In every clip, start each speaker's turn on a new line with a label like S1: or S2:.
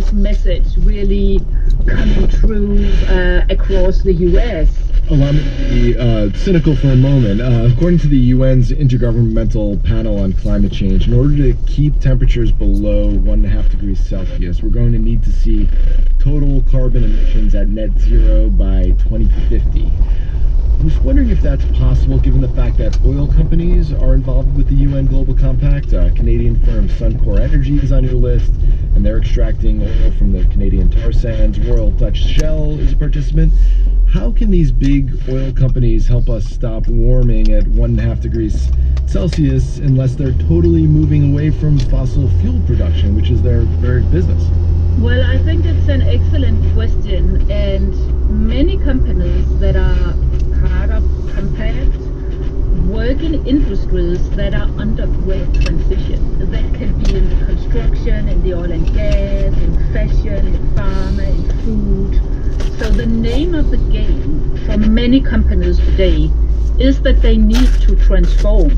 S1: this message really coming through across the US?
S2: Allow me to be cynical for a moment. According to the UN's Intergovernmental Panel on Climate Change, in order to keep temperatures below 1.5 degrees Celsius, we're going to need to see total carbon emissions at net zero by 2050. I was wondering if that's possible given the fact that oil companies are involved with the UN Global Compact. Canadian firm Suncor Energy is on your list, and they're extracting oil from the Canadian tar sands. Royal Dutch Shell is a participant. How can these big oil companies help us stop warming at 1.5 degrees Celsius unless they're totally moving away from fossil fuel production, which is their very business?
S1: Well, I think it's an excellent question, and many companies that are part of Compact work in industries that are under great transition. That can be in construction, in the oil and gas, in fashion, in pharma, in food. So the name of the game for many companies today is that they need to transform.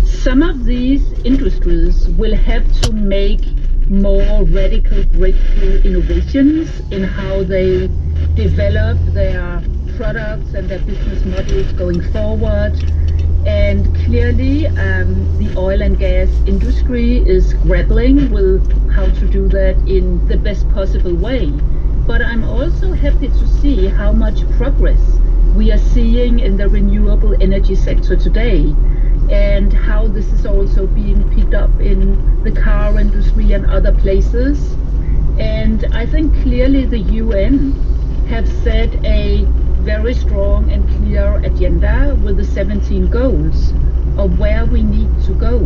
S1: Some of these industries will have to make more radical breakthrough innovations in how they develop their products and their business models going forward. And clearly, the oil and gas industry is grappling with how to do that in the best possible way. But I'm also happy to see how much progress we are seeing in the renewable energy sector today, and how this is also being picked up in the car industry and other places. And I think clearly the UN have set a very strong and clear agenda with the 17 goals of where we need to go.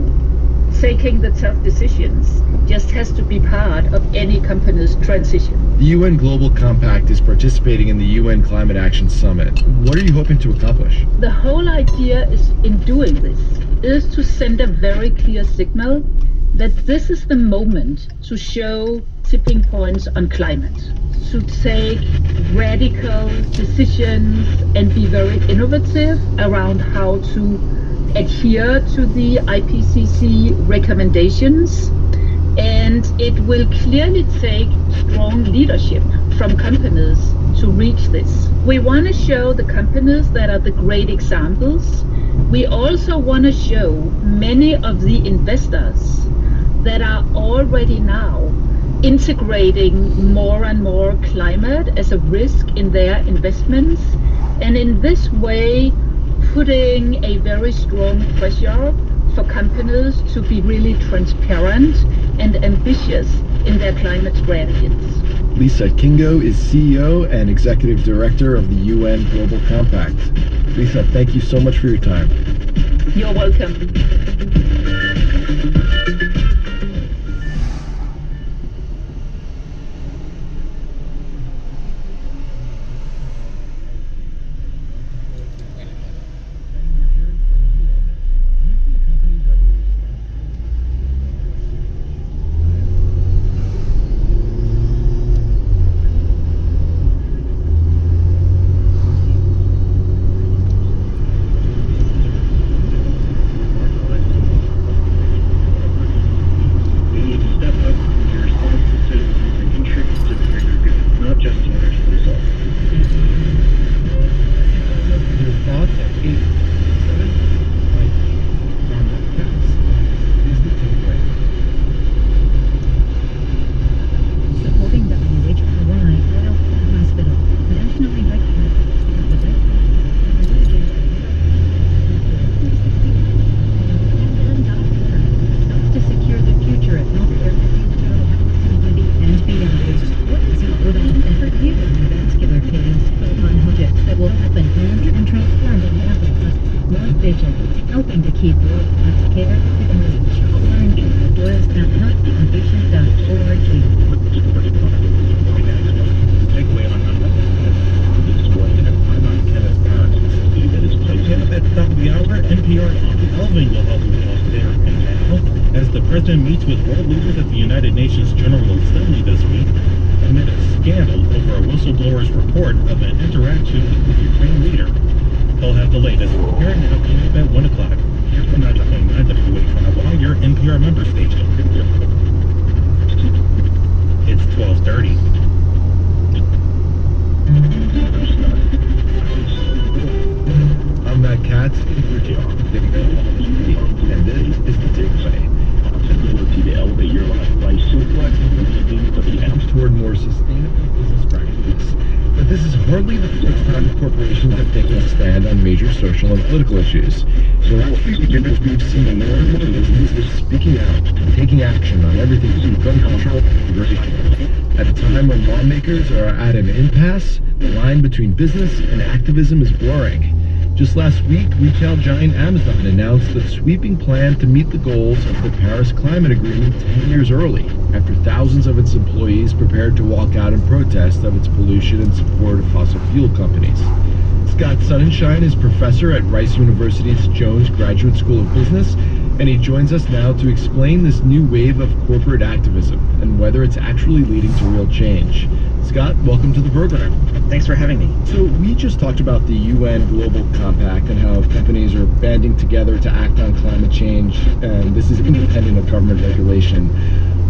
S1: Taking the tough decisions just has to be part of any company's transition.
S2: The UN Global Compact is participating in the UN Climate Action Summit. What are you hoping to accomplish?
S1: The whole idea is in doing this is to send a very clear signal that this is the moment to show tipping points on climate, to take radical decisions and be very innovative around how to adhere to the IPCC recommendations. And it will clearly take strong leadership from companies to reach this. We want to show the companies that are the great examples. We also want to show many of the investors that are already now integrating more and more climate as a risk in their investments, and in this way putting a very strong pressure for companies to be really transparent and ambitious in their climate strategies.
S2: Lisa Kingo is CEO and Executive Director of the UN Global Compact. Lisa, thank you so much for your time.
S1: You're welcome.
S3: Helping to keep world-class care within reach. Learn more at healthyinnovation.org.
S4: Takeaway on this morning, I'm on Kenneth Barnes. He that is placed at the top of the hour, NPR Elving will help you out there and now. As the president meets with world leaders at the United Nations General Assembly this week, amid a scandal over a whistleblower's report of an interaction with the Ukraine leader. They'll have the latest here and now coming up at 1 o'clock. Here from 90.9 WA5, your NPR member station. It's it's 12:30.
S2: I'm Matt Katz, and this is the Takeaway.
S5: To elevate your life by Suplex of the apps
S2: Toward more sustainable business practices. But this is hardly the first time corporations have taken a stand on major social and political issues. In the last few years, we've seen more and more businesses speaking out, taking action on everything from gun control to immigration. At a time when lawmakers are at an impasse, the line between business and activism is blurring. Just last week, retail giant Amazon announced a sweeping plan to meet the goals of the Paris Climate Agreement 10 years early, after thousands of its employees prepared to walk out in protest of its pollution in support of fossil fuel companies. Scott Sonnenschein is professor at Rice University's Jones Graduate School of Business, and he joins us now to explain this new wave of corporate activism and whether it's actually leading to real change. Scott, welcome to the program.
S6: Thanks for having me.
S2: So we just talked about the UN Global Compact and how companies are banding together to act on climate change, and this is independent of government regulation.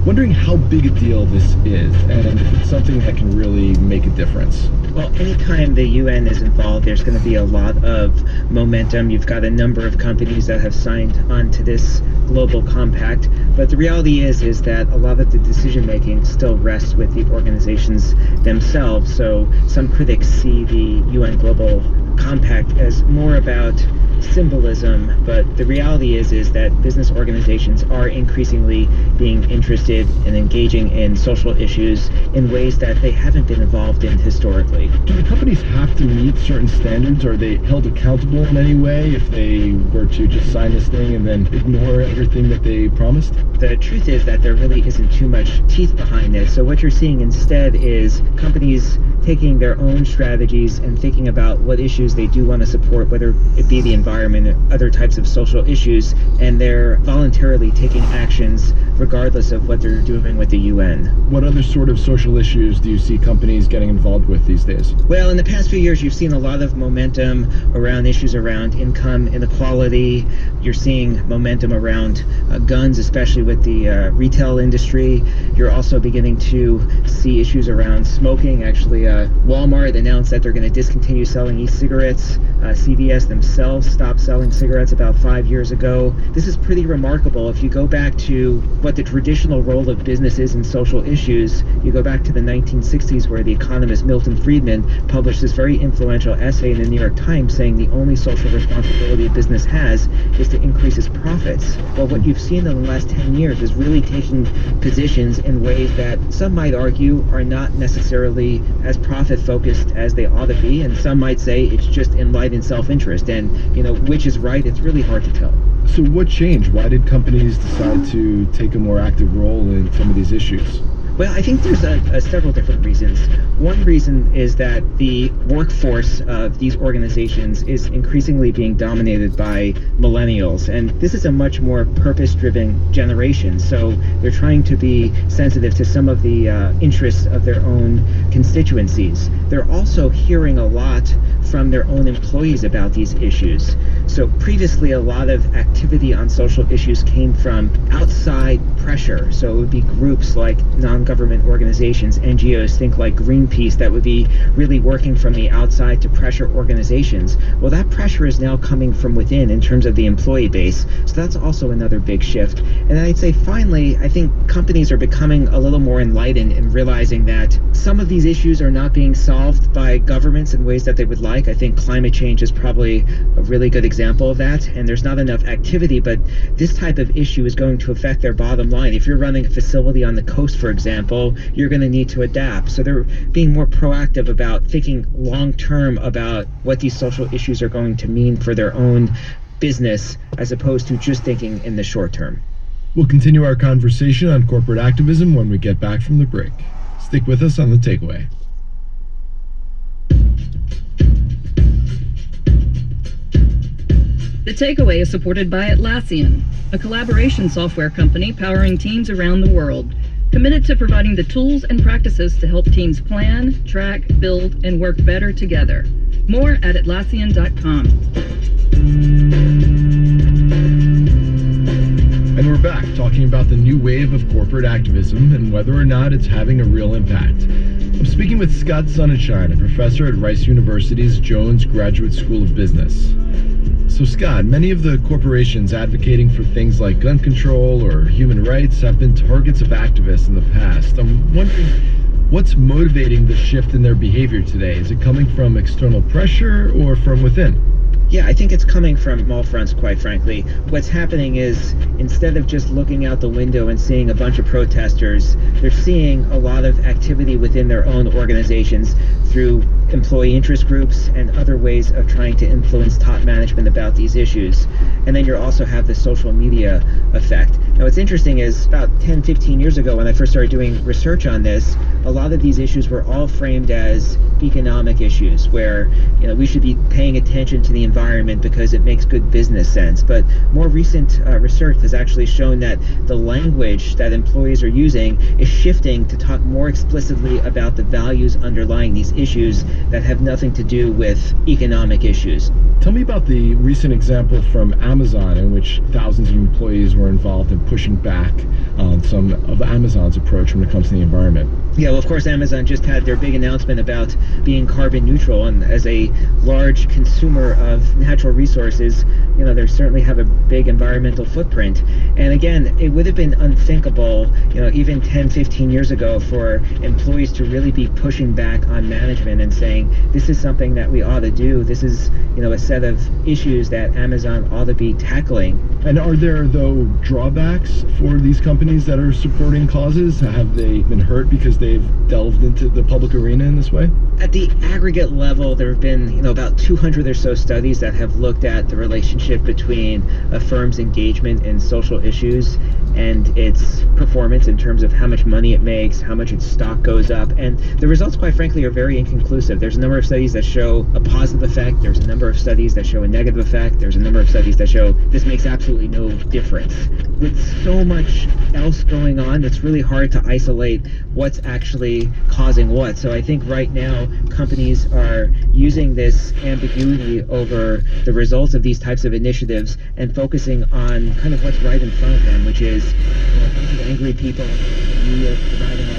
S2: Wondering how big a deal this is, and if it's something that can really make a difference.
S6: Well, anytime the UN is involved, there's going to be a lot of momentum. You've got a number of companies that have signed on to this global compact, but the reality is that a lot of the decision making still rests with the organizations themselves. So some critics see the UN Global Compact as more about symbolism, but the reality is that business organizations are increasingly being interested in engaging in social issues in ways that they haven't been involved in historically.
S2: Do the companies have to meet certain standards? Are they held accountable in any way if they were to just sign this thing and then ignore everything that they promised?
S6: The truth is that there really isn't too much teeth behind this. So what you're seeing instead is companies taking their own strategies and thinking about what issues they do want to support, whether it be the environment or other types of social issues, and they're voluntarily taking actions regardless of what they're doing with the UN.
S2: What other sort of social issues do you see companies getting involved with these days?
S6: Well, in the past few years, you've seen a lot of momentum around issues around income inequality. You're seeing momentum around guns, especially with the retail industry. You're also beginning to see issues around smoking. Actually, Walmart announced that they're going to discontinue selling e-cigarettes. CVS themselves stopped selling cigarettes about 5 years ago. This is pretty remarkable. If you go back to what the traditional role of business is in social issues, you go back to the 1960s where the economist Milton Friedman published this very influential essay in the New York Times saying the only social responsibility a business has is to increase its profits. Well, what you've seen in the last 10 years is really taking positions in ways that some might argue are not necessarily as profit focused as they ought to be, and some might say it's just enlightened self-interest, and which is right, it's really hard to tell.
S2: So what changed? Why did companies decide to take a more active role in some of these issues?
S6: Well, I think there's several different reasons. One reason is that the workforce of these organizations is increasingly being dominated by millennials, and this is a much more purpose-driven generation, so they're trying to be sensitive to some of the interests of their own constituencies. They're also hearing a lot from their own employees about these issues. So previously, a lot of activity on social issues came from outside pressure, so it would be groups like non-government organizations, NGOs, think like Greenpeace, that would be really working from the outside to pressure organizations. Well, that pressure is now coming from within in terms of the employee base, so that's also another big shift. And I'd say finally, I think companies are becoming a little more enlightened in realizing that some of these issues are not being solved by governments in ways that they would like. I think climate change is probably a really good example of that, and there's not enough activity, but this type of issue is going to affect their bottom line. If you're running a facility on the coast, for example, you're going to need to adapt. So they're being more proactive about thinking long-term about what these social issues are going to mean for their own business, as opposed to just thinking in the short term.
S2: We'll continue our conversation on corporate activism when we get back from the break. Stick with us on The Takeaway.
S7: The Takeaway is supported by Atlassian, a collaboration software company powering teams around the world, committed to providing the tools and practices to help teams plan, track, build, and work better together. More at Atlassian.com.
S2: And we're back talking talking about the new wave of corporate activism and whether or not it's having a real impact. I'm speaking with Scott Sonnenschein, a professor at Rice University's Jones Graduate School of Business. So Scott, many of the corporations advocating for things like gun control or human rights have been targets of activists in the past. I'm wondering, what's motivating the shift in their behavior today? Is it coming from external pressure or from within?
S6: Yeah, I think it's coming from all fronts, quite frankly. What's happening is, instead of just looking out the window and seeing a bunch of protesters, they're seeing a lot of activity within their own organizations through employee interest groups and other ways of trying to influence top management about these issues. And then you also have the social media effect. Now, what's interesting is about 10, 15 years ago, when I first started doing research on this, a lot of these issues were all framed as economic issues, where we should be paying attention to the environment because it makes good business sense. But more recent research has actually shown that the language that employees are using is shifting to talk more explicitly about the values underlying these issues that have nothing to do with economic issues.
S2: Tell me about the recent example from Amazon in which thousands of employees were involved in pushing back on some of Amazon's approach when it comes to the environment.
S6: Yeah, well, of course, Amazon just had their big announcement about being carbon neutral, and as a large consumer of natural resources, they certainly have a big environmental footprint. And again, it would have been unthinkable, even 10, 15 years ago, for employees to really be pushing back on management and saying, this is something that we ought to do. This is, a set of issues that Amazon ought to be tackling.
S2: And are there, though, drawbacks for these companies that are supporting causes? Have they been hurt because they've delved into the public arena in this way?
S6: At the aggregate level, there have been, about 200 or so studies that have looked at the relationship between a firm's engagement in social issues and its performance in terms of how much money it makes, how much its stock goes up. And the results, quite frankly, are very inconclusive. There's a number of studies that show a positive effect. There's a number of studies that show a negative effect. There's a number of studies that show this makes absolutely no difference. With so much else going on, it's really hard to isolate what's actually causing what. So I think right now, companies are using this ambiguity over the results of these types of initiatives and focusing on kind of what's right in front of them, which is a bunch of angry people, media providing